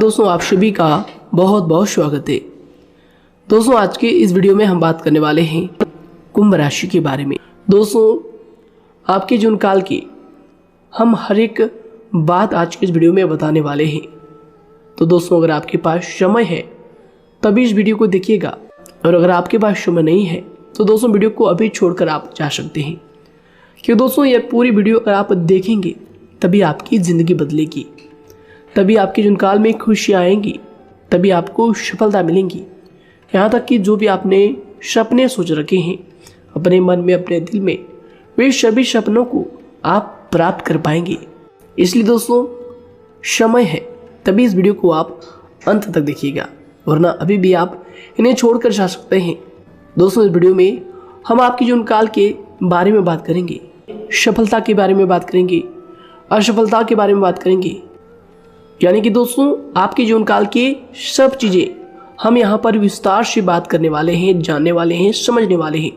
दोस्तों, आप सभी का बहुत बहुत स्वागत है। दोस्तों, आज के इस वीडियो में हम बात करने वाले हैं कुंभ राशि के बारे में। दोस्तों, आपके जीवन काल की हम हर एक बात आज के इस वीडियो में बताने वाले हैं। तो दोस्तों, अगर आपके पास समय है तभी इस वीडियो को देखिएगा, और अगर आपके पास समय नहीं है तो दोस्तों वीडियो को अभी छोड़कर आप जा सकते हैं। क्यों दोस्तों, यह पूरी वीडियो अगर आप देखेंगे तभी आपकी ज़िंदगी बदलेगी, तभी आपके जीवन काल में खुशियाँ आएंगी, तभी आपको सफलता मिलेंगी। यहाँ तक कि जो भी आपने सपने सोच रखे हैं अपने मन में, अपने दिल में, वे सभी सपनों को आप प्राप्त कर पाएंगे। इसलिए दोस्तों, समय है तभी इस वीडियो को आप अंत तक देखिएगा, वरना अभी भी आप इन्हें छोड़कर जा सकते हैं। दोस्तों, इस वीडियो में हम आपके जीवन काल के बारे में बात करेंगे, सफलता के बारे में बात करेंगे, असफलता के बारे में बात करेंगे। यानी कि दोस्तों, आपके जीवन काल के सब चीज़ें हम यहाँ पर विस्तार से बात करने वाले हैं, जानने वाले हैं, समझने वाले हैं।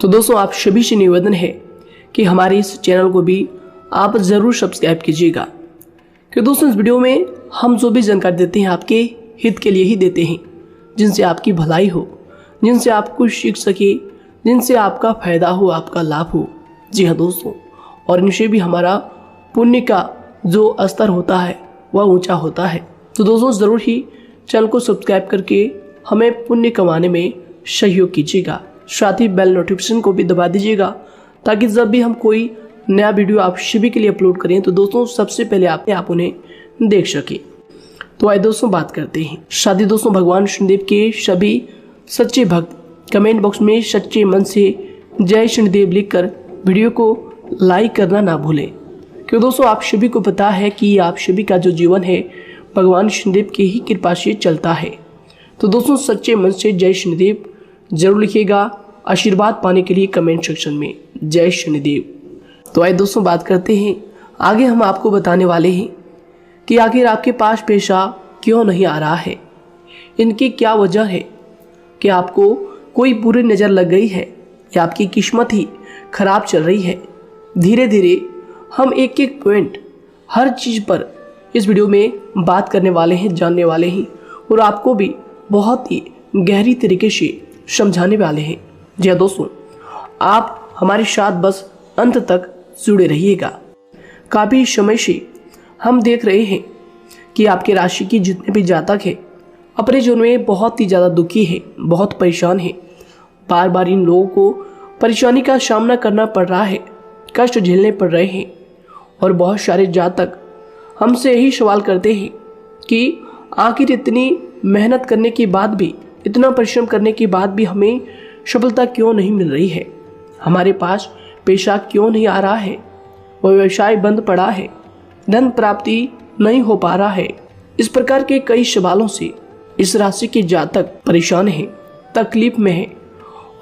तो दोस्तों, आप सभी से निवेदन है कि हमारे इस चैनल को भी आप ज़रूर सब्सक्राइब कीजिएगा, कि दोस्तों इस वीडियो में हम जो भी जानकारी देते हैं आपके हित के लिए ही देते हैं, जिनसे आपकी भलाई हो, जिनसे आप कुछ सीख सके, जिनसे आपका फायदा हो, आपका लाभ हो। जी हाँ दोस्तों, और इनसे भी हमारा पुण्य का जो स्तर होता है वह ऊंचा होता है। तो दोस्तों, ज़रूर ही चैनल को सब्सक्राइब करके हमें पुण्य कमाने में सहयोग कीजिएगा। साथ ही बेल नोटिफिकेशन को भी दबा दीजिएगा, ताकि जब भी हम कोई नया वीडियो आप सभी के लिए अपलोड करें तो दोस्तों सबसे पहले आप उन्हें देख सकें। तो आइए दोस्तों बात करते हैं। शादी दोस्तों, भगवान शनिदेव के सभी सच्चे भक्त कमेंट बॉक्स में सच्चे मन से जय शनिदेव लिखकर वीडियो को लाइक करना ना भूलें। क्यों दोस्तों, आप सभी को पता है कि आप सभी का जो जीवन है भगवान शनिदेव की ही कृपा से चलता है। तो दोस्तों, सच्चे मन से जय शनिदेव जरूर लिखिएगा, आशीर्वाद पाने के लिए कमेंट सेक्शन में जय शनिदेव। तो आइए दोस्तों बात करते हैं। आगे हम आपको बताने वाले हैं कि आखिर आपके पास पैसा क्यों नहीं आ रहा है, इनकी क्या वजह है, कि आपको कोई बुरी नज़र लग गई है या आपकी किस्मत ही खराब चल रही है। धीरे धीरे हम एक एक पॉइंट हर चीज़ पर इस वीडियो में बात करने वाले हैं, जानने वाले हैं, और आपको भी बहुत ही गहरी तरीके से समझाने वाले हैं। जी हाँ दोस्तों, आप हमारे साथ बस अंत तक जुड़े रहिएगा। काफ़ी समय से हम देख रहे हैं कि आपके राशि की जितने भी जातक हैं अपने जीवन में बहुत ही ज़्यादा दुखी है, बहुत परेशान है। बार बार इन लोगों को परेशानी का सामना करना पड़ रहा है, कष्ट झेलने पड़ रहे हैं। और बहुत सारे जातक हमसे यही सवाल करते हैं कि आखिर इतनी मेहनत करने के बाद भी, इतना परिश्रम करने के बाद भी हमें सफलता क्यों नहीं मिल रही है, हमारे पास पैसा क्यों नहीं आ रहा है, वह व्यवसाय बंद पड़ा है, धन प्राप्ति नहीं हो पा रहा है। इस प्रकार के कई सवालों से इस राशि के जातक परेशान हैं, तकलीफ में हैं।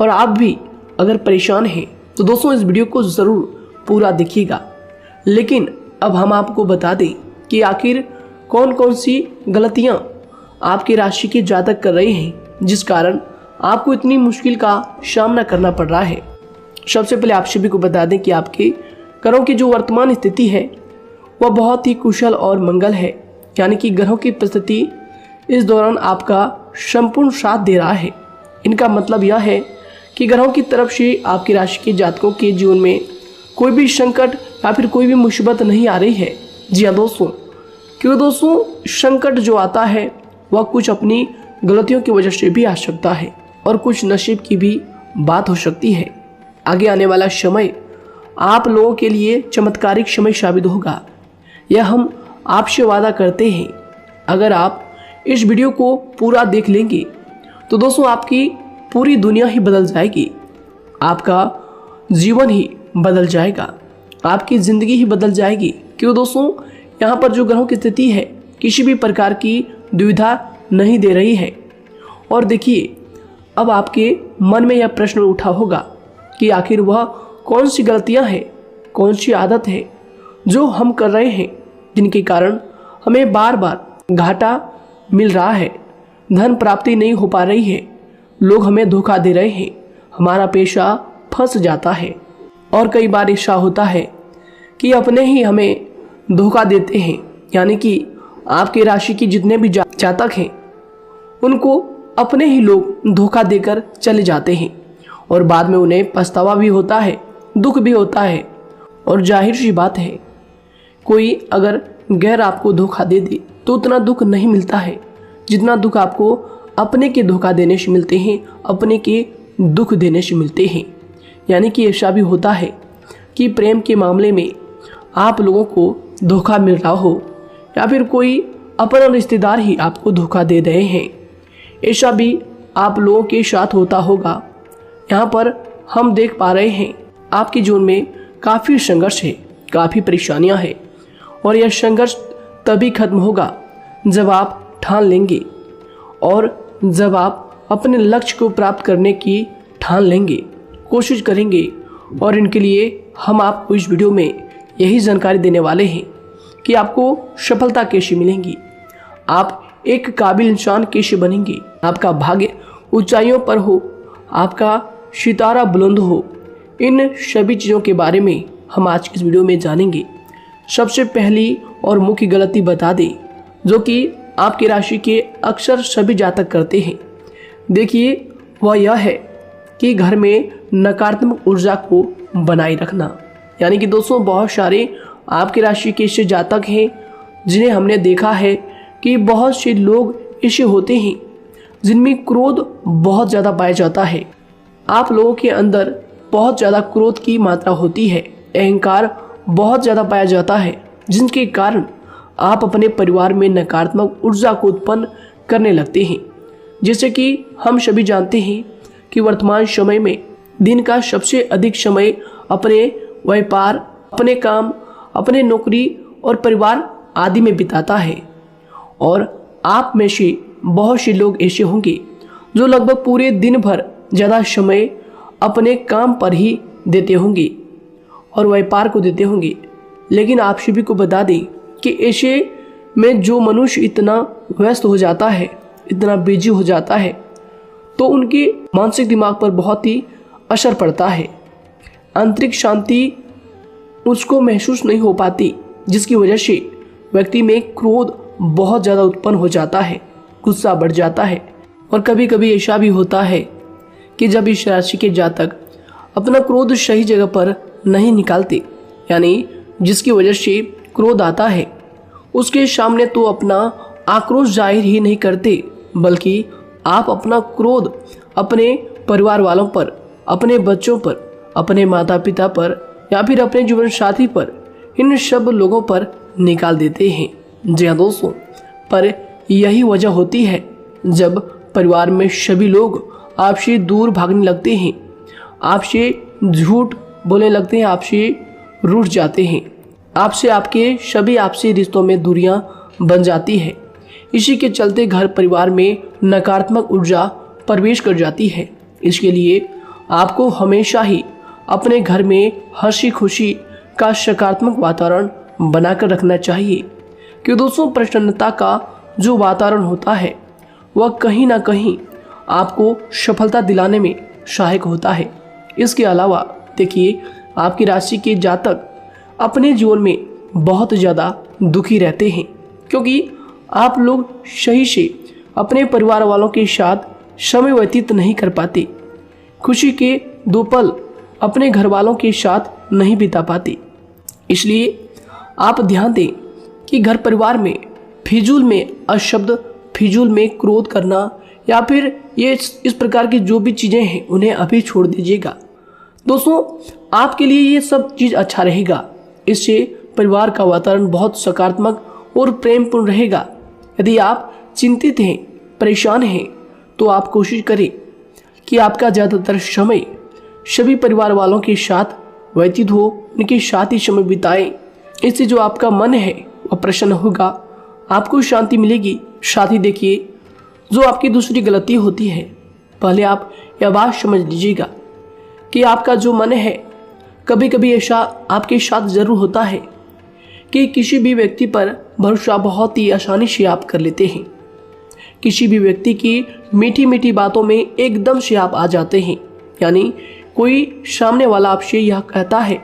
और आप भी अगर परेशान हैं तो दोस्तों इस वीडियो को ज़रूर पूरा देखिएगा। लेकिन अब हम आपको बता दें कि आखिर कौन कौन सी गलतियां आपकी राशि के जातक कर रहे हैं जिस कारण आपको इतनी मुश्किल का सामना करना पड़ रहा है। सबसे पहले आप सभी को बता दें कि आपके ग्रहों की जो वर्तमान स्थिति है वह बहुत ही कुशल और मंगल है। यानी कि ग्रहों की परिस्थिति इस दौरान आपका संपूर्ण साथ दे रहा है। इनका मतलब यह है कि ग्रहों की तरफ से आपकी राशि के जातकों के जीवन में कोई भी संकट या फिर कोई भी मुसीबत नहीं आ रही है। जी हाँ दोस्तों, क्योंकि दोस्तों संकट जो आता है वह कुछ अपनी गलतियों की वजह से भी आ सकता है, और कुछ नसीब की भी बात हो सकती है। आगे आने वाला समय आप लोगों के लिए चमत्कारिक समय साबित होगा, यह हम आपसे वादा करते हैं। अगर आप इस वीडियो को पूरा देख लेंगे तो दोस्तों आपकी पूरी दुनिया ही बदल जाएगी, आपका जीवन ही बदल जाएगा, आपकी ज़िंदगी ही बदल जाएगी। क्यों दोस्तों, यहाँ पर जो ग्रहों की स्थिति है किसी भी प्रकार की दुविधा नहीं दे रही है। और देखिए, अब आपके मन में यह प्रश्न उठा होगा कि आखिर वह कौन सी गलतियाँ हैं, कौन सी आदत है जो हम कर रहे हैं जिनके कारण हमें बार बार घाटा मिल रहा है, धन प्राप्ति नहीं हो पा रही है, लोग हमें धोखा दे रहे हैं, हमारा पैसा फंस जाता है। और कई बार ऐसा होता है कि अपने ही हमें धोखा देते हैं, यानी कि आपकी राशि के जितने भी जातक हैं उनको अपने ही लोग धोखा देकर चले जाते हैं और बाद में उन्हें पछतावा भी होता है, दुख भी होता है। और जाहिर सी बात है, कोई अगर गैर आपको धोखा दे दे तो उतना दुख नहीं मिलता है जितना दुख आपको अपने के धोखा देने से मिलते हैं, अपने के दुख देने से मिलते हैं। यानी कि ऐसा भी होता है कि प्रेम के मामले में आप लोगों को धोखा मिल रहा हो या फिर कोई अपना रिश्तेदार ही आपको धोखा दे रहे हैं, ऐसा भी आप लोगों के साथ होता होगा। यहाँ पर हम देख पा रहे हैं आपके जीवन में काफ़ी संघर्ष है, काफ़ी परेशानियाँ हैं और यह संघर्ष तभी खत्म होगा जब आप ठान लेंगे और जब आप अपने लक्ष्य को प्राप्त करने की ठान लेंगे, कोशिश करेंगे। और इनके लिए हम आपको इस वीडियो में यही जानकारी देने वाले हैं कि आपको सफलता कैसे मिलेंगी, आप एक काबिल इंसान कैसे बनेंगे, आपका भाग्य ऊंचाइयों पर हो, आपका सितारा बुलंद हो। इन सभी चीज़ों के बारे में हम आज इस वीडियो में जानेंगे। सबसे पहली और मुख्य गलती बता दें जो कि आपकी राशि के अक्सर सभी जातक करते हैं, देखिए वह यह है कि घर में नकारात्मक ऊर्जा को बनाए रखना। यानी कि दोस्तों, बहुत सारे आपकी राशि के ऐसे जातक हैं जिन्हें हमने देखा है कि बहुत से लोग ऐसे होते हैं जिनमें क्रोध बहुत ज़्यादा पाया जाता है। आप लोगों के अंदर बहुत ज़्यादा क्रोध की मात्रा होती है, अहंकार बहुत ज़्यादा पाया जाता है, जिनके कारण आप अपने परिवार में नकारात्मक ऊर्जा को उत्पन्न करने लगते हैं। जैसे कि हम सभी जानते हैं कि वर्तमान समय में दिन का सबसे अधिक समय अपने व्यापार, अपने काम, अपने नौकरी और परिवार आदि में बिताता है। और आप में से बहुत से लोग ऐसे होंगे जो लगभग पूरे दिन भर ज़्यादा समय अपने काम पर ही देते होंगे और व्यापार को देते होंगे। लेकिन आप सभी को बता दें कि ऐसे में जो मनुष्य इतना व्यस्त हो जाता है, इतना बिजी हो जाता है, तो उनके मानसिक दिमाग पर बहुत ही असर पड़ता है। आंतरिक शांति उसको महसूस नहीं हो पाती, जिसकी वजह से व्यक्ति में क्रोध बहुत ज़्यादा उत्पन्न हो जाता है, गुस्सा बढ़ जाता है। और कभी कभी ऐसा भी होता है कि जब इस राशि के जातक अपना क्रोध सही जगह पर नहीं निकालते, यानी जिसकी वजह से क्रोध आता है, उसके सामने तो अपना आक्रोश जाहिर ही नहीं करते, बल्कि आप अपना क्रोध अपने परिवार वालों पर, अपने बच्चों पर, अपने माता पिता पर या फिर अपने जीवन साथी पर, इन सब लोगों पर निकाल देते हैं। जी हाँ दोस्तों, पर यही वजह होती है जब परिवार में सभी लोग आपसे दूर भागने लगते हैं, आपसे झूठ बोलने लगते हैं, आपसे रूठ जाते हैं, आपसे आपके सभी आपसी रिश्तों में दूरियां बन जाती है। इसी के चलते घर परिवार में नकारात्मक ऊर्जा प्रवेश कर जाती है। इसके लिए आपको हमेशा ही अपने घर में हंसी खुशी का सकारात्मक वातावरण बनाकर रखना चाहिए कि दोस्तों, प्रसन्नता का जो वातावरण होता है वह कहीं ना कहीं आपको सफलता दिलाने में सहायक होता है। इसके अलावा देखिए, आपकी राशि के जातक अपने जीवन में बहुत ज़्यादा दुखी रहते हैं क्योंकि आप लोग सही से अपने परिवार वालों के साथ समय व्यतीत नहीं कर पाते, खुशी के दो पल अपने घर वालों के साथ नहीं बिता पाते। इसलिए आप ध्यान दें कि घर परिवार में फिजूल में अशब्द, फिजूल में क्रोध करना या फिर ये इस प्रकार की जो भी चीज़ें हैं उन्हें अभी छोड़ दीजिएगा। दोस्तों, आपके लिए ये सब चीज़ अच्छा रहेगा। इससे परिवार का वातावरण बहुत सकारात्मक और प्रेमपूर्ण रहेगा। यदि आप चिंतित हैं, परेशान हैं, तो आप कोशिश करें कि आपका ज़्यादातर समय सभी परिवार वालों के साथ व्यतीत हो, उनके साथ ही समय बिताएं। इससे जो आपका मन है वह प्रसन्न होगा, आपको शांति मिलेगी। साथ ही देखिए, जो आपकी दूसरी गलती होती है, पहले आप यह बात समझ लीजिएगा कि आपका जो मन है, कभी कभी ऐसा आपके साथ ज़रूर होता है कि किसी भी व्यक्ति पर भरोसा बहुत ही आसानी से आप कर लेते हैं। किसी भी व्यक्ति की मीठी मीठी बातों में एकदम से आप आ जाते हैं। यानी कोई सामने वाला आपसे यह कहता है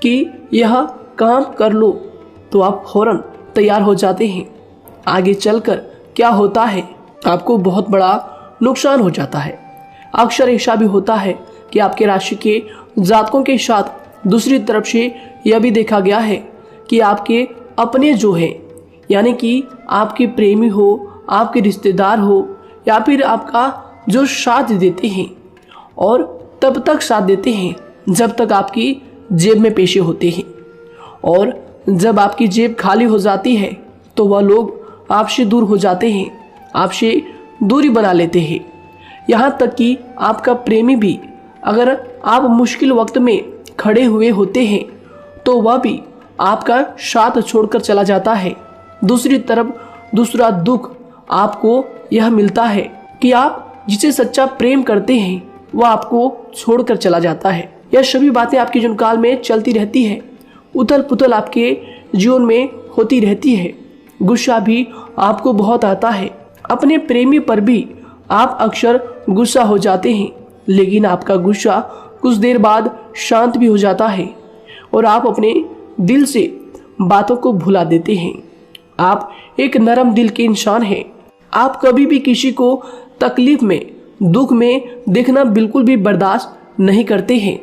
कि यह काम कर लो तो आप फौरन तैयार हो जाते हैं। आगे चलकर क्या होता है, आपको बहुत बड़ा नुकसान हो जाता है। अक्सर ऐसा भी होता है कि आपके राशि के जातकों के साथ दूसरी तरफ से यह भी देखा गया है कि आपके अपने जो हैं, यानी कि आपके प्रेमी हो, आपके रिश्तेदार हो, या फिर आपका जो साथ देते हैं और तब तक साथ देते हैं जब तक आपकी जेब में पैसे होते हैं, और जब आपकी जेब खाली हो जाती है तो वह लोग आपसे दूर हो जाते हैं, आपसे दूरी बना लेते हैं। यहाँ तक कि आपका प्रेमी भी, अगर आप मुश्किल वक्त में खड़े हुए होते हैं तो वह भी आपका साथ छोड़कर चला जाता है। दूसरी तरफ दूसरा दुख आपको यह मिलता है कि आप जिसे सच्चा प्रेम करते हैं वह आपको छोड़कर चला जाता है। यह सभी बातें आपके जीवन काल में चलती रहती है। उथल पुथल आपके जीवन में होती रहती है। गुस्सा भी आपको बहुत आता है। अपने प्रेमी पर भी आप अक्सर गुस्सा हो जाते हैं, लेकिन आपका गुस्सा कुछ देर बाद शांत भी हो जाता है और आप अपने दिल से बातों को भुला देते हैं। आप एक नरम दिल के इंसान हैं। आप कभी भी किसी को तकलीफ में, दुख में देखना बिल्कुल भी बर्दाश्त नहीं करते हैं।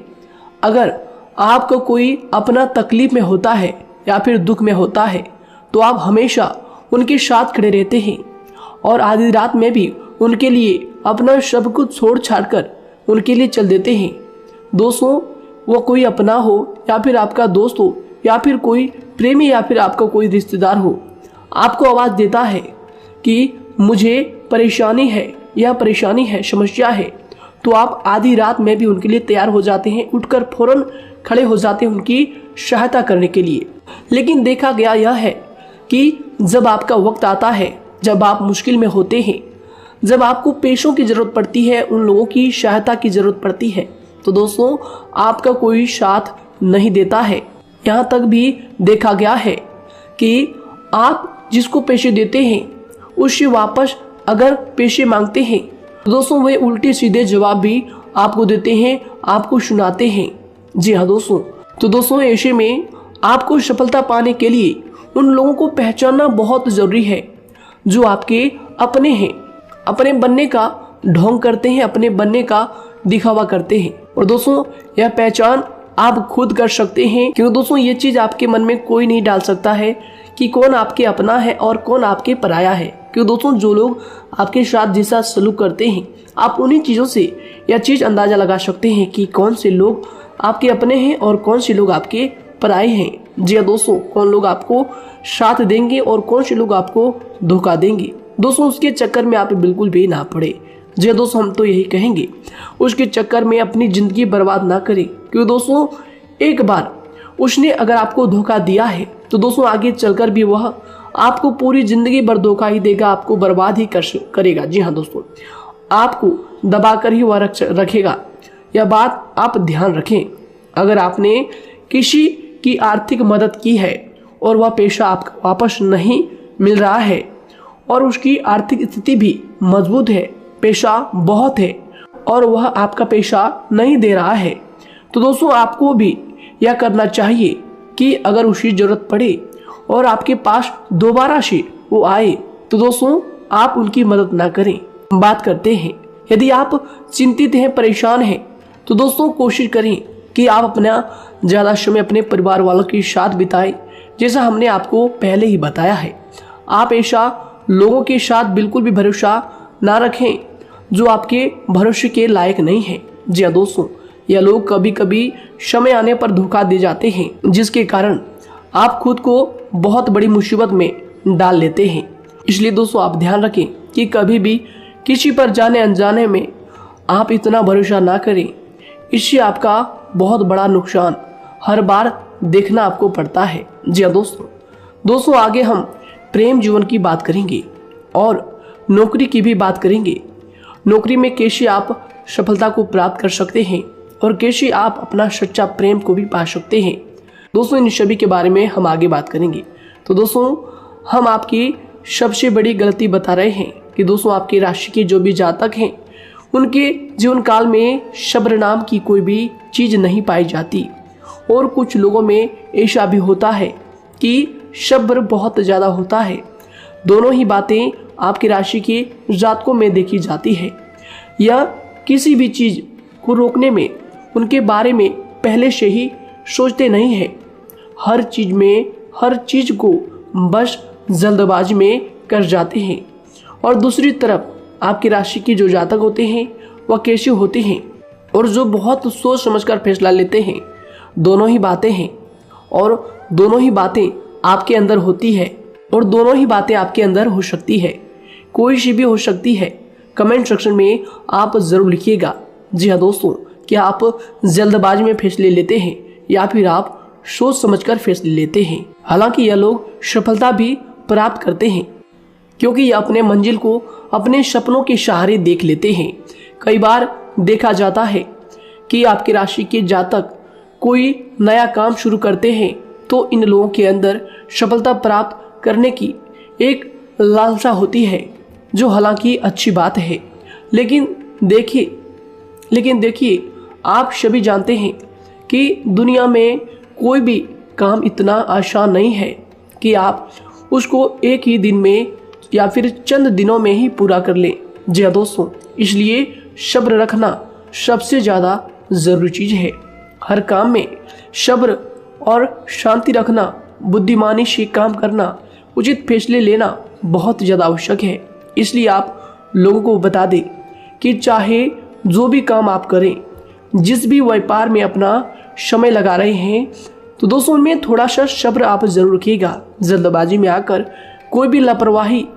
अगर आपको कोई अपना तकलीफ में होता है या फिर दुख में होता है तो आप हमेशा उनके साथ खड़े रहते हैं और आधी रात में भी उनके लिए अपना सब कुछ छोड़ छाड़ कर उनके लिए चल देते हैं। दोस्तों, वो कोई अपना हो या फिर आपका दोस्त हो या फिर कोई प्रेमी या फिर आपका कोई रिश्तेदार हो, आपको आवाज़ देता है कि मुझे परेशानी है, यह परेशानी है, समस्या है, तो आप आधी रात में भी उनके लिए तैयार हो जाते हैं, उठकर फौरन खड़े हो जाते हैं उनकी सहायता करने के लिए। लेकिन देखा गया यह है कि जब आपका वक्त आता है, जब आप मुश्किल में होते हैं, जब आपको पैसों की ज़रूरत पड़ती है, उन लोगों की सहायता की ज़रूरत पड़ती है, तो दोस्तों आपका कोई साथ नहीं देता है। यहाँ तक भी देखा गया है कि आप जिसको पैसे देते हैं उससे वापस अगर पैसे मांगते हैं तो दोस्तों वे उल्टे सीधे जवाब भी आपको देते हैं, आपको सुनाते हैं। जी हाँ दोस्तों, तो दोस्तों ऐसे में आपको सफलता पाने के लिए उन लोगों को पहचानना बहुत ज़रूरी है जो आपके अपने हैं, अपने बनने का ढोंग करते हैं, अपने बनने का दिखावा करते हैं। और दोस्तों यह पहचान आप खुद कर सकते हैं, क्योंकि दोस्तों ये चीज़ आपके मन में कोई नहीं डाल सकता है कि कौन आपके अपना है और कौन आपके पराया है। क्योंकि दोस्तों जो लोग आपके साथ जैसा सलूक करते हैं, आप उन्हीं चीज़ों से यह चीज़ अंदाज़ा लगा सकते हैं कि कौन से लोग आपके अपने हैं और कौन से लोग आपके पराए हैं। जी हाँ दोस्तों, कौन लोग आपको साथ देंगे और कौन से लोग आपको धोखा देंगे। दोस्तों उसके चक्कर में आप बिल्कुल भी ना पड़े। जी हाँ दोस्तों, हम तो यही कहेंगे उसके चक्कर में अपनी ज़िंदगी बर्बाद ना करें, क्योंकि दोस्तों एक बार उसने अगर आपको धोखा दिया है तो दोस्तों आगे चलकर भी वह आपको पूरी ज़िंदगी भर धोखा ही देगा, आपको बर्बाद ही करेगा। जी हाँ दोस्तों, आपको दबा कर ही वह रखेगा। यह बात आप ध्यान रखें। अगर आपने किसी की आर्थिक मदद की है और वह पैसा आपको वापस नहीं मिल रहा है और उसकी आर्थिक स्थिति भी मजबूत है, पैसा बहुत है और वह आपका पैसा नहीं दे रहा है, तो दोस्तों आपको भी यह करना चाहिए कि अगर उसकी ज़रूरत पड़े और आपके पास दोबारा से वो आए तो दोस्तों आप उनकी मदद ना करें। बात करते हैं, यदि आप चिंतित हैं, परेशान हैं, तो दोस्तों कोशिश करें कि आप अपना ज़्यादा समय अपने परिवार वालों के साथ बिताएं, जैसा हमने आपको पहले ही बताया है। आप ऐसा लोगों के साथ बिल्कुल भी भरोसा ना रखें जो आपके भरोसे के लायक नहीं है। जी हाँ दोस्तों, यह लोग कभी कभी समय आने पर धोखा दे जाते हैं, जिसके कारण आप खुद को बहुत बड़ी मुसीबत में डाल लेते हैं। इसलिए दोस्तों आप ध्यान रखें कि कभी भी किसी पर जाने अनजाने में आप इतना भरोसा ना करें, इससे आपका बहुत बड़ा नुकसान हर बार देखना आपको पड़ता है। जी हाँ दोस्तों आगे हम प्रेम जीवन की बात करेंगे और नौकरी की भी बात करेंगे। नौकरी में कैसे आप सफलता को प्राप्त कर सकते हैं और कैसे आप अपना सच्चा प्रेम को भी पा सकते हैं। दोस्तों इन सभी के बारे में हम आगे बात करेंगे। तो दोस्तों हम आपकी सबसे बड़ी गलती बता रहे हैं कि दोस्तों आपकी राशि के जो भी जातक हैं उनके जीवन काल में सब्र नाम की कोई भी चीज़ नहीं पाई जाती, और कुछ लोगों में ऐसा भी होता है कि सब्र बहुत ज़्यादा होता है दोनों ही बातें आपकी राशि के जातकों में देखी जाती है। या किसी भी चीज को रोकने में उनके बारे में पहले से ही सोचते नहीं है। हर चीज को बस जल्दबाजी में कर जाते हैं। और दूसरी तरफ आपकी राशि के जो जातक होते हैं वह कैसे होते हैं और जो बहुत सोच समझकर फैसला लेते हैं। दोनों ही बातें हैं और दोनों ही बातें आपके अंदर होती है और दोनों ही बातें आपके अंदर हो सकती है। कोई सी भी हो सकती है। कमेंट सेक्शन में आप जरूर लिखिएगा। जी हाँ दोस्तों, क्या आप जल्दबाजी में फैसले लेते हैं या फिर आप सोच समझकर फैसले लेते हैं। हालांकि यह लोग सफलता भी प्राप्त करते हैं क्योंकि ये अपने मंजिल को अपने सपनों के सहारे देख लेते हैं। कई बार देखा जाता है कि आपकी राशि के जातक कोई नया काम शुरू करते हैं तो इन लोगों के अंदर सफलता प्राप्त करने की एक लालसा होती है, जो हालांकि अच्छी बात है। लेकिन देखिए आप सभी जानते हैं कि दुनिया में कोई भी काम इतना आसान नहीं है कि आप उसको एक ही दिन में या फिर चंद दिनों में ही पूरा कर लें। जी हाँ दोस्तों, इसलिए सब्र रखना सबसे ज़्यादा ज़रूरी चीज़ है। हर काम में सब्र और शांति रखना, बुद्धिमानी से काम करना, उचित फैसले लेना बहुत ज़्यादा आवश्यक है। इसलिए आप लोगों को बता दें कि चाहे जो भी काम आप करें, जिस भी व्यापार में अपना समय लगा रहे हैं, तो दोस्तों उनमें थोड़ा सा सब्र आप जरूर रखिएगा। जल्दबाजी में आकर कोई भी लापरवाही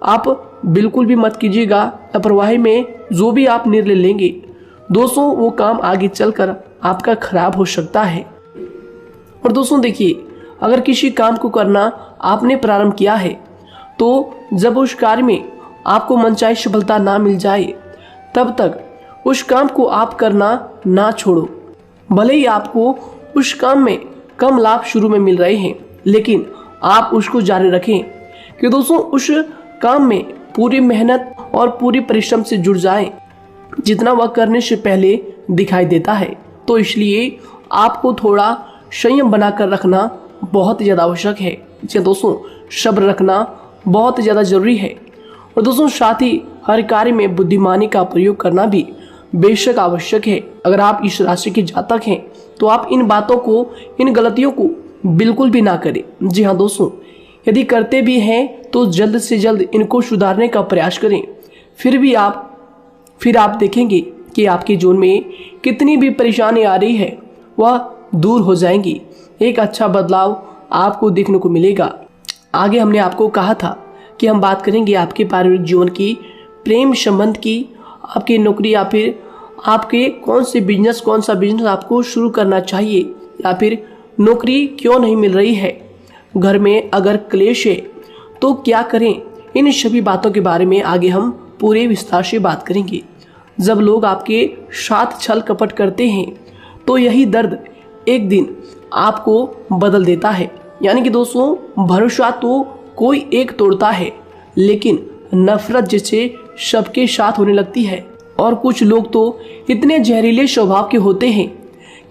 आप बिल्कुल भी मत कीजिएगा। लापरवाही में जो भी आप निर्णय लेंगे दोस्तों, वो काम आगे चलकर आपका खराब हो सकता है। और दोस्तों देखिए, अगर किसी काम को करना आपने प्रारंभ किया है तो जब उस कार्य में आपको मनचाही सफलता ना मिल जाए तब तक उस काम को आप करना ना छोड़ो। भले ही आपको उस काम में कम लाभ शुरू में मिल रहे हैं, लेकिन आप उसको जारी रखें कि दोस्तों उस काम में पूरी मेहनत और पूरी परिश्रम से जुड़ जाएं, जितना वह करने से पहले दिखाई देता है। तो इसलिए आपको थोड़ा संयम बनाकर रखना बहुत ज़्यादा आवश्यक है। जी दोस्तों, सब्र रखना बहुत ज़्यादा जरूरी है। और दोस्तों साथ ही हर कार्य में बुद्धिमानी का प्रयोग करना भी बेशक आवश्यक है। अगर आप इस राशि के जातक हैं तो आप इन बातों को, इन गलतियों को बिल्कुल भी ना करें। जी हाँ दोस्तों, यदि करते भी हैं तो जल्द से जल्द इनको सुधारने का प्रयास करें। फिर आप देखेंगे कि आपके जीवन में कितनी भी परेशानी आ रही है वह दूर हो जाएंगी। एक अच्छा बदलाव आपको देखने को मिलेगा। आगे हमने आपको कहा था कि हम बात करेंगे आपके पारिवारिक जीवन की, प्रेम संबंध की, आपकी नौकरी या फिर आपके कौन सा बिजनेस आपको शुरू करना चाहिए या फिर नौकरी क्यों नहीं मिल रही है, घर में अगर क्लेश है तो क्या करें। इन सभी बातों के बारे में आगे हम पूरे विस्तार से बात करेंगे। जब लोग आपके साथ छल कपट करते हैं तो यही दर्द एक दिन आपको बदल देता है। यानी कि दोस्तों, भरोसा तो कोई एक तोड़ता है, लेकिन नफरत जैसे सबके साथ होने लगती है। और कुछ लोग तो इतने जहरीले स्वभाव के होते हैं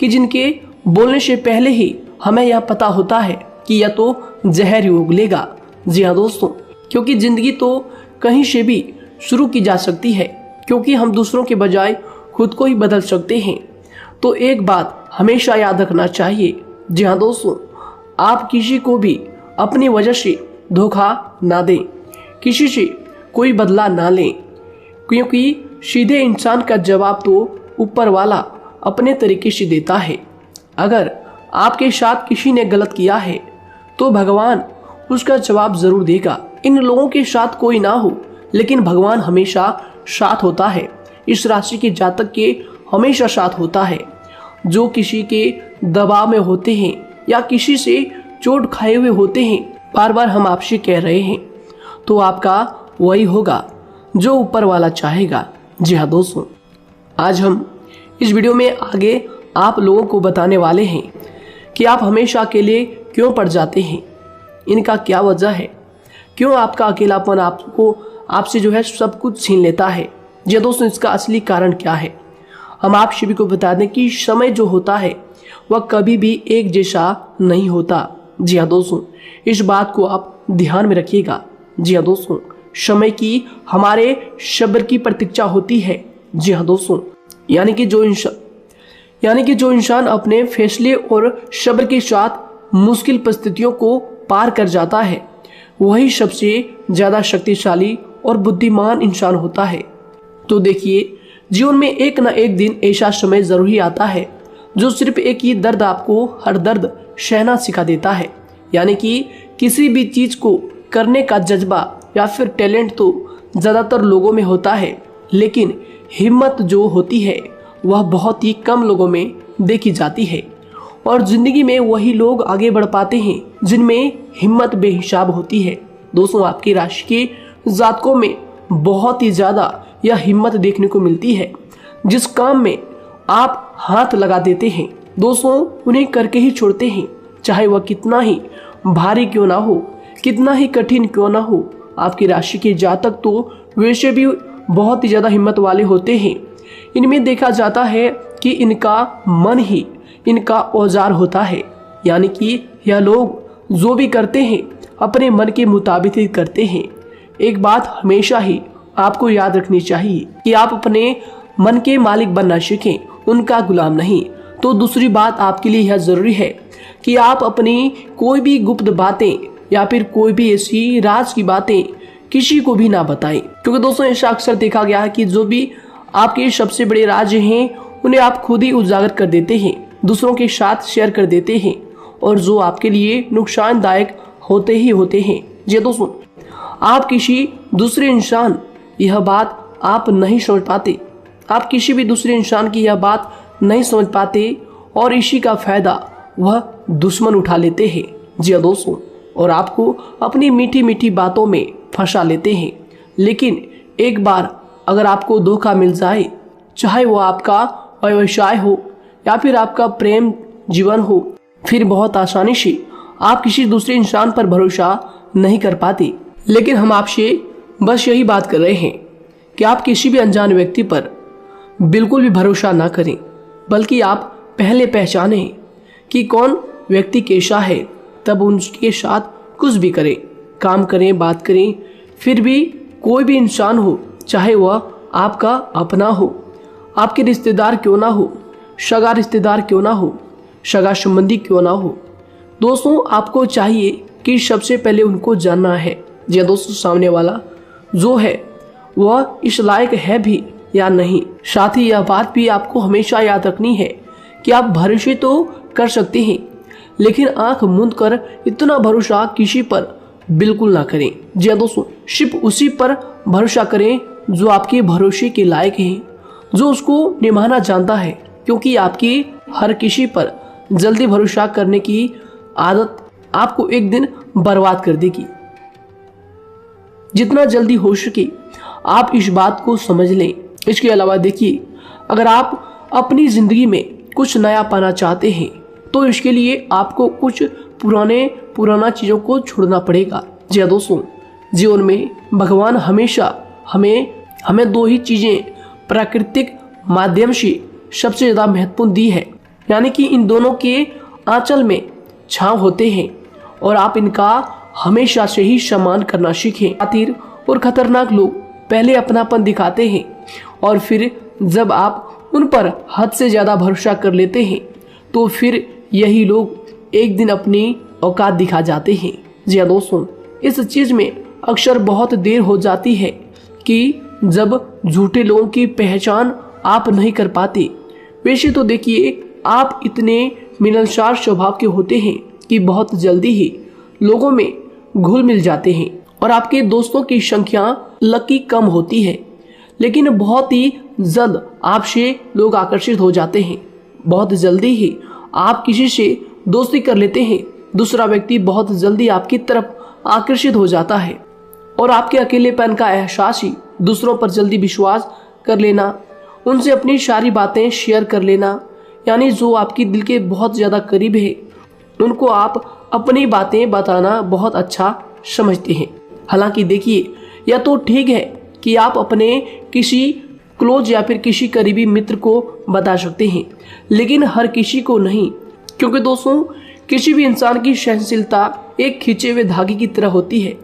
कि जिनके बोलने से पहले ही हमें यह पता होता है कि यह तो जहर ही उगलेगा। जी हाँ दोस्तों, क्योंकि जिंदगी तो कहीं से भी शुरू की जा सकती है, क्योंकि हम दूसरों के बजाय खुद को ही बदल सकते हैं। तो एक बात हमेशा याद रखना चाहिए। जी हाँ दोस्तों, आप किसी को भी अपनी वजह से धोखा ना दें, किसी से कोई बदला ना लें, क्योंकि सीधे इंसान का जवाब तो ऊपर वाला अपने तरीके से देता है। अगर आपके साथ किसी ने गलत किया है तो भगवान उसका जवाब जरूर देगा। इन लोगों के साथ कोई ना हो, लेकिन भगवान हमेशा साथ होता है। इस राशि के जातक के हमेशा साथ होता है। जो किसी के दबाव में होते हैं या किसी से चोट खाए हुए होते हैं, बार बार हम आपसे कह रहे हैं, तो आपका वही होगा जो ऊपर वाला चाहेगा। जी हाँ दोस्तों, आज हम इस वीडियो में आगे आप लोगों को बताने वाले हैं कि आप हमेशा अकेले क्यों पड़ जाते हैं, इनका क्या वजह है, क्यों आपका अकेलापन आपसे जो है सब कुछ छीन लेता है। जी दोस्तों, इसका असली कारण क्या है हम आप सभी को बता दें कि समय जो होता है वह कभी भी एक जैसा नहीं होता। जी हाँ दोस्तों, इस बात को आप ध्यान में रखिएगा। जी हाँ दोस्तों, समय की हमारे सब्र की प्रतीक्षा होती है। जी हाँ दोस्तों, यानी कि जो इंसान अपने फैसले और सब्र के साथ मुश्किल परिस्थितियों को पार कर जाता है, वही सबसे ज़्यादा शक्तिशाली और बुद्धिमान इंसान होता है। तो देखिए, जीवन में एक ना एक दिन ऐसा समय ज़रूर ही आता है जो सिर्फ एक ही दर्द आपको हर दर्द सहना सिखा देता है। यानी कि किसी भी चीज़ को करने का जज्बा या फिर टैलेंट तो ज़्यादातर लोगों में होता है, लेकिन हिम्मत जो होती है वह बहुत ही कम लोगों में देखी जाती है। और ज़िंदगी में वही लोग आगे बढ़ पाते हैं जिनमें हिम्मत बेहिसाब होती है। दोस्तों, आपकी राशि के जातकों में बहुत ही ज़्यादा यह हिम्मत देखने को मिलती है। जिस काम में आप हाथ लगा देते हैं दोस्तों, उन्हें करके ही छोड़ते हैं, चाहे वह कितना ही भारी क्यों ना हो, कितना ही कठिन क्यों ना हो। आपकी राशि के जातक तो वैसे भी बहुत ही ज़्यादा हिम्मत वाले होते हैं। इनमें देखा जाता है कि इनका मन ही इनका औजार होता है। यानी कि यह लोग जो भी करते हैं अपने मन के मुताबिक ही करते हैं। एक बात हमेशा ही आपको याद रखनी चाहिए कि आप अपने मन के मालिक बनना सीखें, उनका गुलाम नहीं। तो दूसरी बात आपके लिए यह जरूरी है कि आप अपनी कोई भी गुप्त बातें या फिर कोई भी ऐसी राज की बातें किसी को भी ना बताएं, क्योंकि दोस्तों ऐसा अक्सर देखा गया है कि जो भी आपके सबसे बड़े राज हैं उन्हें आप खुद ही उजागर कर देते हैं, दूसरों के साथ शेयर कर देते हैं, और जो आपके लिए नुकसानदायक होते ही होते हैं। जी दोस्तों, आप किसी दूसरे इंसान यह बात आप नहीं समझ पाते, आप किसी भी दूसरे इंसान की यह बात नहीं समझ पाते, और इसी का फायदा वह दुश्मन उठा लेते हैं। जी दोस्तों, और आपको अपनी मीठी मीठी बातों में फंसा लेते हैं। लेकिन एक बार अगर आपको धोखा मिल जाए, चाहे वो आपका व्यवसाय हो या फिर आपका प्रेम जीवन हो, फिर बहुत आसानी से आप किसी दूसरे इंसान पर भरोसा नहीं कर पाते। लेकिन हम आपसे बस यही बात कर रहे हैं कि आप किसी भी अनजान व्यक्ति पर बिल्कुल भी भरोसा ना करें, बल्कि आप पहले पहचानें कि कौन व्यक्ति कैसा है, तब उनके साथ कुछ भी करें, काम करें, बात करें। फिर भी कोई भी इंसान हो, चाहे वह आपका अपना हो, आपके रिश्तेदार क्यों ना हो, सगा रिश्तेदार क्यों ना हो, सगा संबंधी क्यों ना हो, दोस्तों आपको चाहिए कि सबसे पहले उनको जानना है जी दोस्तों, सामने वाला जो है वह इस लायक है भी या नहीं। साथ ही यह बात भी आपको हमेशा याद रखनी है कि आप भरोसे तो कर सकते हैं, लेकिन आंख मूंद कर इतना भरोसा किसी पर बिल्कुल ना करें। जी दोस्तों, सिर्फ उसी पर भरोसा करें जो आपके भरोसे के लायक है, जो उसको निभाना जानता है, क्योंकि आपकी हर किसी पर जल्दी भरोसा करने की आदत आपको एक दिन बर्बाद कर देगी। जितना जल्दी हो सके आप इस बात को समझ लें। इसके अलावा देखिए, अगर आप अपनी जिंदगी में कुछ नया पाना चाहते हैं तो इसके लिए आपको कुछ पुराना चीज़ों को छोड़ना पड़ेगा। जी हाँ दोस्तों, जीवन में भगवान हमेशा हमें दो ही चीज़ें प्राकृतिक माध्यम से सबसे ज़्यादा महत्वपूर्ण दी है, यानी कि इन दोनों के आंचल में छांव होते हैं, और आप इनका हमेशा से ही सम्मान करना सीखें। खातिर और खतरनाक लोग पहले अपनापन दिखाते हैं, और फिर जब आप उन पर हद से ज़्यादा भरोसा कर लेते हैं तो फिर यही लोग एक दिन अपनी औकात दिखा जाते हैं। जी हाँ दोस्तों, इस चीज़ में अक्सर बहुत देर हो जाती है कि जब झूठे लोगों की पहचान आप नहीं कर पाते। वैसे तो देखिए, आप इतने मिलनसार स्वभाव के होते हैं कि बहुत जल्दी ही लोगों में घुल मिल जाते हैं, और आपके दोस्तों की संख्या लकी कम होती है, लेकिन बहुत ही जल्द आपसे लोग आकर्षित हो जाते हैं। बहुत जल्दी ही आप किसी से दोस्ती कर लेते हैं, दूसरा व्यक्ति बहुत जल्दी आपकी तरफ आकर्षित हो जाता है, और आपके अकेलेपन का एहसास ही दूसरों पर जल्दी विश्वास कर लेना, उनसे अपनी सारी बातें शेयर कर लेना, यानी जो आपकी दिल के बहुत ज़्यादा करीब है उनको आप अपनी बातें बताना बहुत अच्छा समझते हैं। हालांकि देखिए, यह तो ठीक है कि आप अपने किसी क्लोज या फिर किसी करीबी मित्र को बता सकते हैं, लेकिन हर किसी को नहीं, क्योंकि दोस्तों किसी भी इंसान की सहनशीलता एक खींचे हुए धागे की तरह होती है।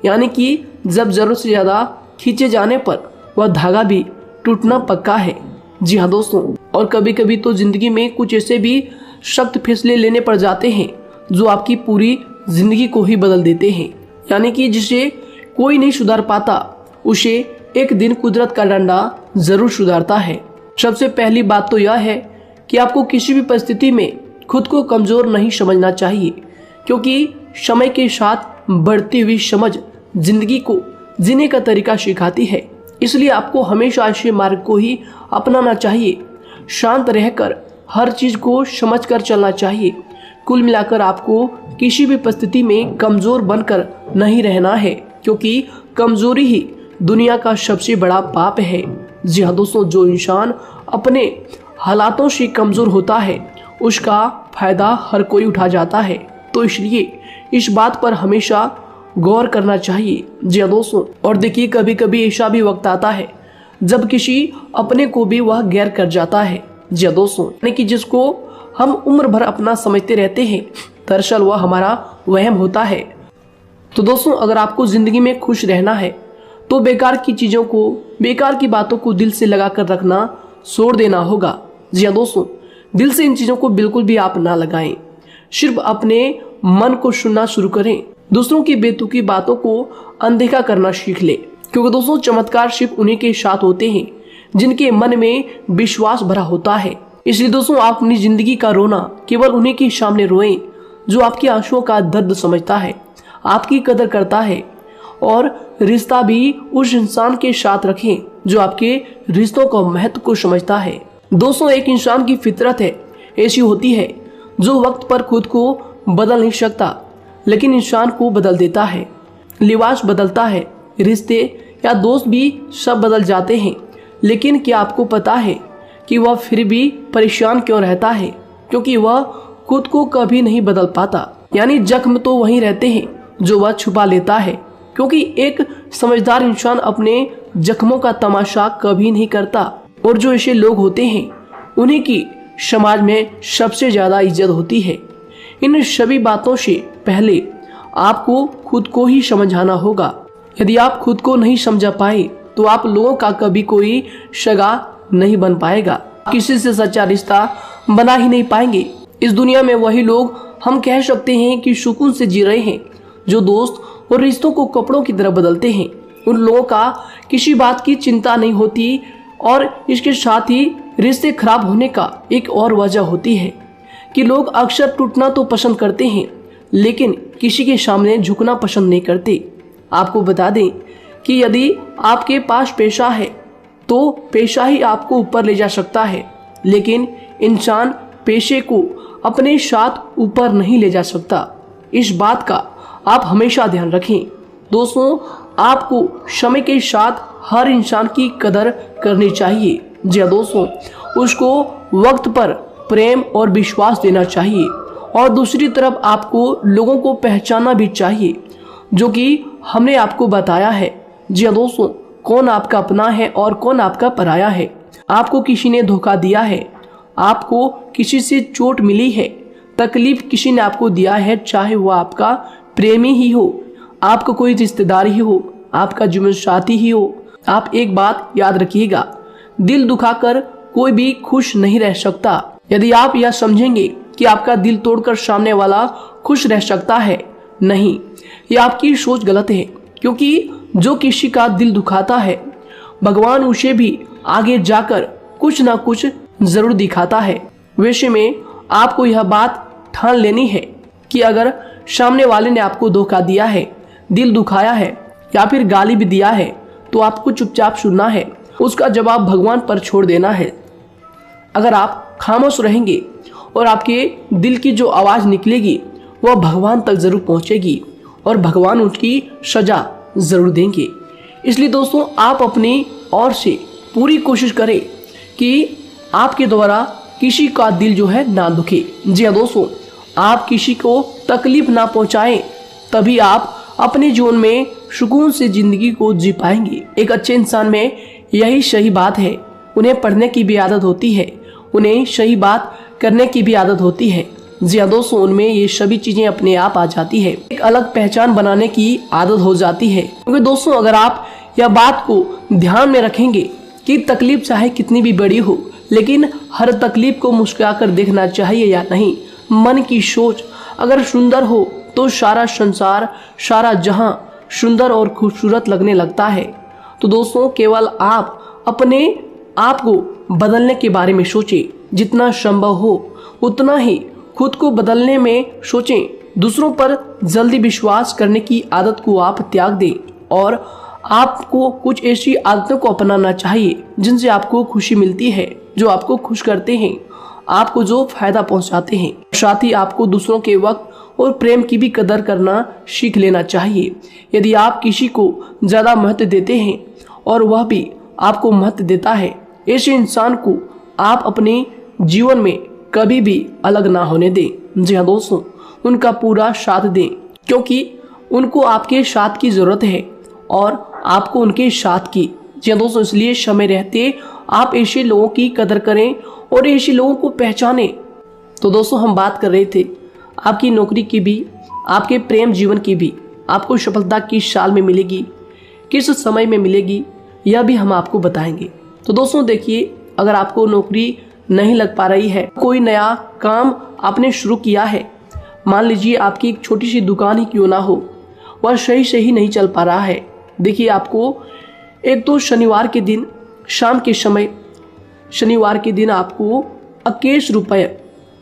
यानी कि जब जरूरत से ज़्यादा खींचे जाने पर वह धागा भी टूटना पक्का है। जी हाँ दोस्तों, और कभी कभी तो जिंदगी में कुछ ऐसे भी सख्त फैसले लेने पड़ जाते हैं जो आपकी पूरी जिंदगी को ही बदल देते हैं। यानी कि जिसे कोई नहीं सुधार पाता उसे एक दिन कुदरत का डंडा जरूर सुधारता है। सबसे पहली बात तो यह है कि आपको किसी भी परिस्थिति में खुद को कमजोर नहीं समझना चाहिए, क्योंकि समय के साथ बढ़ती हुई समझ जिंदगी को जीने का तरीका सिखाती है। इसलिए आपको हमेशा ऐसे मार्ग को ही अपनाना चाहिए। शांत रहकर हर चीज को समझकर चलना चाहिए। कुल मिलाकर आपको किसी भी परिस्थिति में कमजोर बनकर नहीं रहना है, क्योंकि कमजोरी ही दुनिया का सबसे बड़ा पाप है। जी हाँ दोस्तों, जो इंसान अपने हालातों से कमजोर होता है उसका फायदा हर कोई उठा जाता है। तो इसलिए इस बात पर हमेशा गौर करना चाहिए। जी हाँ दोस्तों, और देखिए कभी कभी ऐसा भी वक्त आता है जब किसी अपने को भी वह गैर कर जाता है। जी हाँ दोस्तों, यानी कि जिसको हम उम्र भर अपना समझते रहते हैं, दरअसल वह हमारा वहम होता है। तो दोस्तों, अगर आपको जिंदगी में खुश रहना है तो बेकार की चीजों को, बेकार की बातों को दिल से लगा कर रखना छोड़ देना होगा। जी हाँ दोस्तों, दिल से इन चीजों को बिल्कुल भी आप ना लगाएं। सिर्फ अपने मन को सुनना शुरू करें। दूसरों की बेतुकी बातों को अनदेखा करना सीख ले, क्योंकि दोस्तों चमत्कार सिर्फ उन्हीं के साथ होते हैं जिनके मन में विश्वास भरा होता है। इसलिए दोस्तों, आप अपनी जिंदगी का रोना केवल उन्हीं के सामने रोएं जो आपके आंसुओं का दर्द समझता है, आपकी कदर करता है, और रिश्ता भी उस इंसान के साथ रखें जो आपके रिश्तों का महत्व को समझता है। दोस्तों, एक इंसान की फितरत है ऐसी होती है जो वक्त पर खुद को बदल नहीं सकता, लेकिन इंसान को बदल देता है। लिबास बदलता है, रिश्ते या दोस्त भी सब बदल जाते हैं, लेकिन क्या आपको पता है कि वह फिर भी परेशान क्यों रहता है? क्योंकि वह खुद को कभी नहीं बदल पाता। यानी जख्म तो वहीं रहते हैं जो वह छुपा लेता है, क्योंकि एक समझदार इंसान अपने जख्मों का तमाशा कभी नहीं करता। और जो ऐसे लोग होते हैं उन्हीं की समाज में सबसे ज्यादा इज्जत होती है। इन सभी बातों से पहले आपको खुद को ही समझाना होगा। यदि आप खुद को नहीं समझा पाए तो आप लोगों का कभी कोई सगा नहीं बन पाएगा, किसी से सच्चा रिश्ता बना ही नहीं पाएंगे। इस दुनिया में वही लोग हम कह सकते हैं कि सुकून से जी रहे हैं जो दोस्त और रिश्तों को कपड़ों की तरह बदलते हैं। उन लोगों का किसी बात की चिंता नहीं होती, और इसके साथ ही रिश्ते खराब होने का एक और वजह होती है कि लोग अक्सर टूटना तो पसंद करते हैं, लेकिन किसी के सामने झुकना पसंद नहीं करते। आपको बता दें कि यदि आपके पास पैसा है तो पैसा ही आपको ऊपर ले जा सकता है, लेकिन इंसान पैसे को अपने साथ ऊपर नहीं ले जा सकता। इस बात का आप हमेशा ध्यान रखें। दोस्तों, आपको समय के साथ हर इंसान की कदर करनी चाहिए। जी हाँ दोस्तों, उसको वक्त पर प्रेम और विश्वास देना चाहिए, और दूसरी तरफ आपको लोगों को पहचानना भी चाहिए जो कि हमने आपको बताया है। जी हाँ दोस्तों, कौन आपका अपना है और कौन आपका पराया है। आपको किसी ने धोखा दिया है, आपको किसी से चोट मिली है, तकलीफ किसी ने आपको दिया है, चाहे वो आपका प्रेमी ही हो, आपका कोई रिश्तेदार ही हो, आपका जीवन साथी ही हो। आप एक बात याद रखिएगा, दिल दुखाकर कोई भी खुश नहीं रह सकता। यदि आप यह समझेंगे कि आपका दिल तोड़कर सामने वाला खुश रह सकता है, नहीं, यह आपकी सोच गलत है, क्योंकि जो किसी का दिल दुखाता है भगवान उसे भी आगे जाकर कुछ ना कुछ जरूर दिखाता है। वैसे में आपको यह बात ठान लेनी है कि अगर सामने वाले ने आपको धोखा दिया है, दिल दुखाया है या फिर गाली भी दिया है, तो आपको चुपचाप सुनना है, उसका जवाब भगवान पर छोड़ देना है। अगर आप खामोश रहेंगे और आपके दिल की जो आवाज निकलेगी वह भगवान तक जरूर पहुंचेगी, और भगवान उसकी सजा जरूर देंगे। इसलिए दोस्तों, आप अपनी ओर से पूरी कोशिश करें कि आपके द्वारा किसी का दिल जो है ना दुखे। जी हाँ दोस्तों, आप किसी को तकलीफ ना पहुंचाएं, तभी आप अपने जीवन में सुकून से जिंदगी को जी पाएंगे। एक अच्छे इंसान में यही सही बात है। उन्हें पढ़ने की भी आदत होती है, उन्हें सही बात करने की भी आदत होती है, जी हाँ दोस्तों, उनमें ये सभी चीजें अपने आप आ जाती है। एक अलग पहचान बनाने की आदत हो जाती है। क्योंकि दोस्तों अगर आप यह बात को ध्यान में रखेंगे कि तकलीफ चाहे कितनी भी बड़ी हो, लेकिन हर तकलीफ को मुस्कुराकर देखना चाहिए या नहीं। मन की सोच अगर सुंदर हो तो सारा संसार, सारा जहां सुंदर और खूबसूरत लगने लगता है। तो दोस्तों केवल आप अपने आप को बदलने के बारे में सोचें, जितना संभव हो उतना ही खुद को बदलने में सोचें। दूसरों पर जल्दी विश्वास करने की आदत को आप त्याग दें और आपको कुछ ऐसी आदतों को अपनाना चाहिए जिनसे आपको खुशी मिलती है, जो आपको खुश करते हैं, आपको जो फायदा पहुंचाते हैं। साथ ही आपको दूसरों के वक्त और प्रेम की भी कदर करना सीख लेना चाहिए। यदि आप किसी को ज़्यादा महत्व देते हैं और वह भी आपको महत्व देता है, ऐसे इंसान को आप अपने जीवन में कभी भी अलग ना होने दें। जी हाँ दोस्तों, उनका पूरा साथ दें, क्योंकि उनको आपके साथ की ज़रूरत है और आपको उनके साथ की। जी हाँ दोस्तों, इसलिए समय रहते आप ऐसे लोगों की कदर करें और ऐसे लोगों को पहचानें। तो दोस्तों हम बात कर रहे थे आपकी नौकरी की भी, आपके प्रेम जीवन की भी। आपको सफलता किस साल में मिलेगी, किस समय में मिलेगी, यह भी हम आपको बताएंगे। तो दोस्तों देखिए, अगर आपको नौकरी नहीं लग पा रही है, कोई नया काम आपने शुरू किया है, मान लीजिए आपकी एक छोटी सी दुकान ही क्यों ना हो, वह सही से ही नहीं चल पा रहा है। देखिए आपको एक तो शनिवार के दिन शाम के समय, शनिवार के दिन आपको 21 रुपये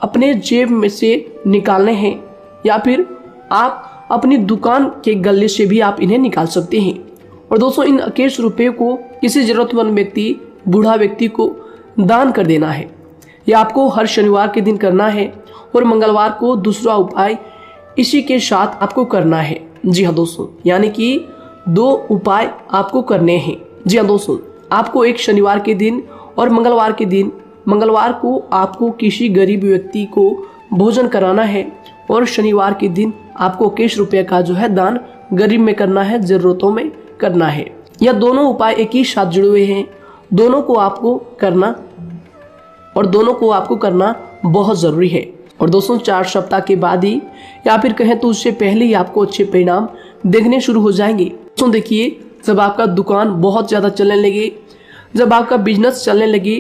अपने जेब में से निकालने हैं, या फिर आप अपनी दुकान के गले से भी आप इन्हें निकाल सकते हैं। और दोस्तों इन 21 रुपये को किसी जरूरतमंद व्यक्ति, बूढ़ा व्यक्ति को दान कर देना है। यह आपको हर शनिवार के दिन करना है और मंगलवार को दूसरा उपाय इसी के साथ आपको करना है। जी हाँ दोस्तों, यानी कि 2 उपाय आपको करने हैं। जी हाँ दोस्तों, आपको एक शनिवार के दिन और मंगलवार के दिन, मंगलवार को आपको किसी गरीब व्यक्ति को भोजन कराना है और शनिवार के दिन आपको 21 रुपये का जो है दान गरीब में करना है, जरूरतों में करना है। यह दोनों उपाय एक ही साथ जुड़े हुए हैं, दोनों को आपको करना और दोनों को आपको करना बहुत ज़रूरी है। और दोस्तों 4 सप्ताह के बाद ही, या फिर कहें तो उससे पहले ही आपको अच्छे परिणाम देखने शुरू हो जाएंगे। दोस्तों देखिए, जब आपका दुकान बहुत ज़्यादा चलने लगे, जब आपका बिजनेस चलने लगे,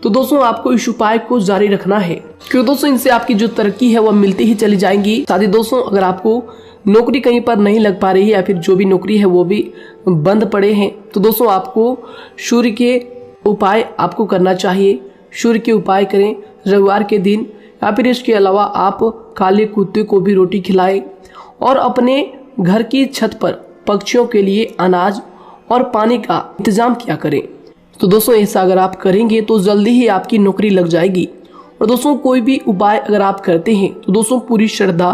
तो दोस्तों आपको इस उपाय को जारी रखना है, क्योंकि दोस्तों इनसे आपकी जो तरक्की है वह मिलती ही चली जाएंगी। साथ ही दोस्तों अगर आपको नौकरी कहीं पर नहीं लग पा रही है, या फिर जो भी नौकरी है वो भी बंद पड़े हैं, तो दोस्तों आपको सूर्य के उपाय आपको करना चाहिए। सूर्य के उपाय करें रविवार के दिन, या फिर इसके अलावा आप काले कुत्ते को भी रोटी खिलाएं और अपने घर की छत पर पक्षियों के लिए अनाज और पानी का इंतजाम किया करें। तो दोस्तों ऐसा अगर आप करेंगे तो जल्दी ही आपकी नौकरी लग जाएगी। और दोस्तों कोई भी उपाय अगर आप करते हैं तो दोस्तों पूरी श्रद्धा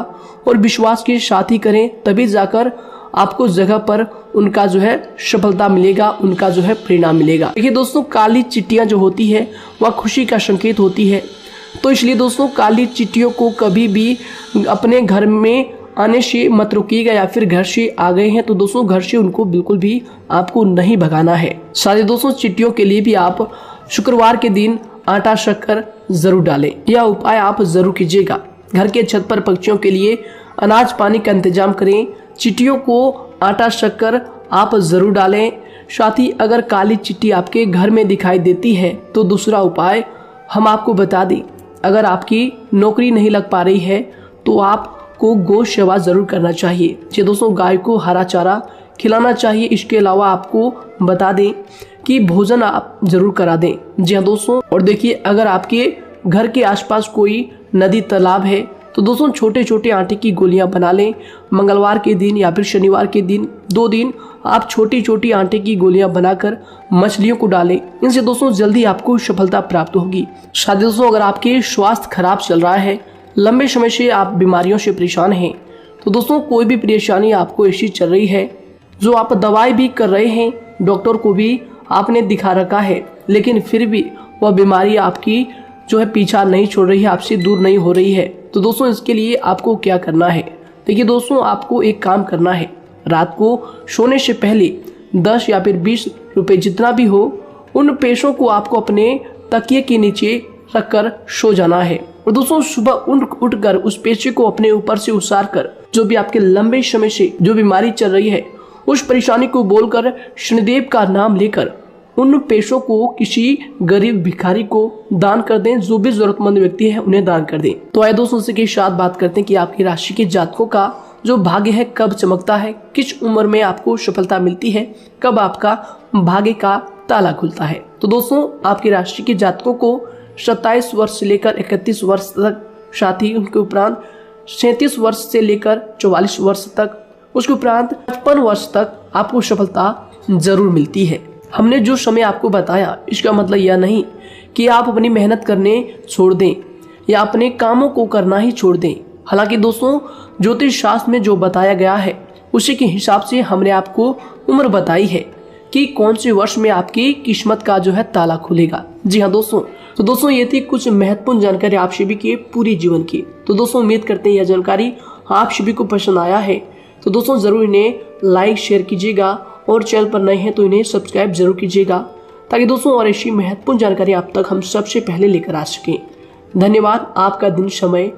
और विश्वास के साथ ही करें, तभी जाकर आपको जगह पर उनका जो है सफलता मिलेगा, उनका जो है परिणाम मिलेगा। देखिए दोस्तों, काली चिट्टियां जो होती है वह खुशी का संकेत होती है, तो इसलिए दोस्तों काली चिट्टियों को कभी भी अपने घर में आने से मत रोकिएगा, या फिर घर से आ गए हैं तो दोस्तों घर से उनको बिल्कुल भी आपको नहीं भगाना है। साथ दोस्तों चिट्टियों के लिए भी आप शुक्रवार के दिन आटा शक्कर जरूर डालें, यह उपाय आप जरूर कीजिएगा। घर के छत पर पक्षियों के लिए अनाज पानी का इंतजाम करें, चिट्टियों को आटा शक्कर आप जरूर डालें। साथ ही अगर काली चिट्टी आपके घर में दिखाई देती है तो दूसरा उपाय हम आपको बता दें, अगर आपकी नौकरी नहीं लग पा रही है तो आपको गौ सेवा जरूर करना चाहिए। जी दोस्तों, गाय को हरा चारा खिलाना चाहिए। इसके अलावा आपको बता दें कि भोजन आप जरूर करा दें। जी हाँ दोस्तों, और देखिए अगर आपके घर के आसपास कोई नदी तालाब है तो दोस्तों छोटे छोटे आटे की गोलियां बना लें। मंगलवार के दिन या फिर शनिवार के दिन 2 दिन आप छोटी छोटी आटे की गोलियां बनाकर मछलियों को डालें। इनसे दोस्तों जल्दी आपको सफलता प्राप्त होगी। साथ ही दोस्तों अगर आपके स्वास्थ्य खराब चल रहा है, लंबे समय से आप बीमारियों से परेशान हैं, तो दोस्तों कोई भी परेशानी आपको ऐसी चल रही है जो आप दवाई भी कर रहे हैं, डॉक्टर को भी आपने दिखा रखा है, लेकिन फिर भी वह बीमारी आपकी जो है पीछा नहीं छोड़ रही है, आपसे दूर नहीं हो रही है, तो दोस्तों इसके लिए आपको क्या करना है। देखिए दोस्तों, आपको एक काम करना है, रात को सोने से पहले 10 या फिर 20 रुपए जितना भी हो, उन पैसों को आपको अपने तकिए के नीचे रखकर सो जाना है। और दोस्तों सुबह उठकर उस पेशे को अपने ऊपर से उतार कर जो भी आपके लंबे समय से जो बीमारी चल रही है उस परेशानी को बोलकर शनिदेव का नाम लेकर उन पेशों को किसी गरीब भिखारी को दान कर दें। जो भी जरूरतमंद व्यक्ति है उन्हें दान कर दें। तो आइए दोस्तों इसी के साथ बात करते हैं कि आपकी राशि के जातकों का जो भाग्य है कब चमकता है, किस उम्र में आपको सफलता मिलती है, कब आपका भाग्य का ताला खुलता है। तो दोस्तों आपकी राशि के जातकों को 27 वर्ष से लेकर 31 वर्ष तक, साथ ही उनके उपरांत 37 वर्ष से लेकर 44 वर्ष तक, उसके उपरांत 55 वर्ष तक आपको सफलता जरूर मिलती है। हमने जो समय आपको बताया इसका मतलब यह नहीं कि आप अपनी मेहनत करने छोड़ दें या अपने कामों को करना ही छोड़ दें। हालांकि दोस्तों ज्योतिष शास्त्र में जो बताया गया है उसी के हिसाब से हमने आपको उम्र बताई है कि कौन से वर्ष में आपकी किस्मत का जो है ताला खुलेगा। जी हाँ दोस्तों, तो दोस्तों ये थी कुछ महत्वपूर्ण जानकारी आप सभी के पूरे जीवन की। तो दोस्तों उम्मीद करते हैं यह जानकारी आप सभी को पसंद आया है। तो दोस्तों जरूर इन्हें लाइक शेयर कीजिएगा और चैनल पर नए हैं तो इन्हें सब्सक्राइब जरूर कीजिएगा ताकि दोस्तों और ऐसी महत्वपूर्ण जानकारी आप तक हम सबसे पहले लेकर आ सकें। धन्यवाद। आपका दिन समय